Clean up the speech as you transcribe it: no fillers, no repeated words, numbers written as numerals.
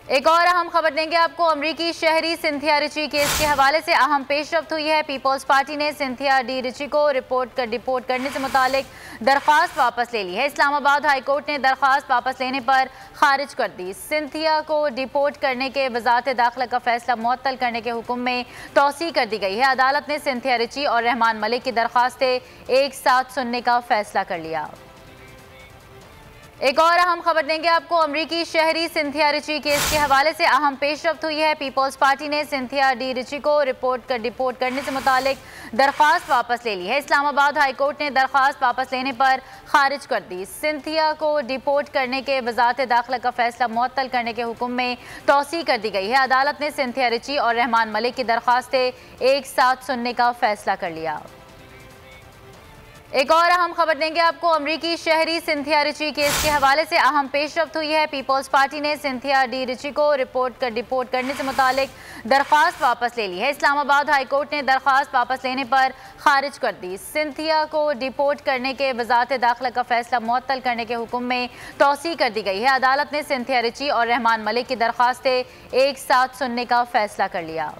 एक और अहम खबर देंगे आपको। अमरीकी शहरी सिंथिया रिची केस के हवाले से अहम पेशरफ्त हुई है। पीपल्स पार्टी ने सिंथिया डी रिची को डिपोर्ट करने से मुतालिक दरख्वास्त वापस ले ली है। इस्लामाबाद हाई कोर्ट ने दरख्वास्त वापस लेने पर खारिज कर दी। सिंथिया को डिपोर्ट करने के वजारत दाखिला का फैसला मुअत्तल करने के हुक्म में तौसीह कर दी गई है। अदालत ने सिंथिया रिची और रहमान मलिक की दरख्वास्तें एक साथ सुनने का फैसला कर लिया। एक और अहम खबर देंगे आपको। अमरीकी शहरी सिंथिया रिची केस के हवाले से अहम पेशरफ्त हुई है। पीपल्स पार्टी ने सिंथिया डी रिची को डिपोर्ट करने से मुतालिक दरख्वास्त वापस ले ली है। इस्लामाबाद हाई कोर्ट ने दरख्वास्त वापस लेने पर खारिज कर दी। सिंथिया को डिपोर्ट करने के वजारत दाखिला का फैसला मुअत्तल करने के हुक्म में तौसीह कर दी गई है। अदालत ने सिंथिया रिची और रहमान मलिक की दरख्वास्तें एक साथ सुनने का फैसला कर लिया। एक और अहम खबर देंगे आपको। अमरीकी शहरी सिंथिया रिची केस के हवाले से अहम पेशरफ्त हुई है। पीपल्स पार्टी ने सिंथिया डी रिची को डिपोर्ट करने से मुतालिक दरख्वास्त वापस ले ली है। इस्लामाबाद हाई कोर्ट ने दरख्वास्त वापस लेने पर खारिज कर दी। सिंथिया को डिपोर्ट करने के वजारत दाखिला का फैसला मुअत्तल करने के हुक्म में तौसीह कर दी गई है। अदालत ने सिंथिया रिची और रहमान मलिक की दरख्वास्तें एक साथ सुनने का फैसला कर लिया।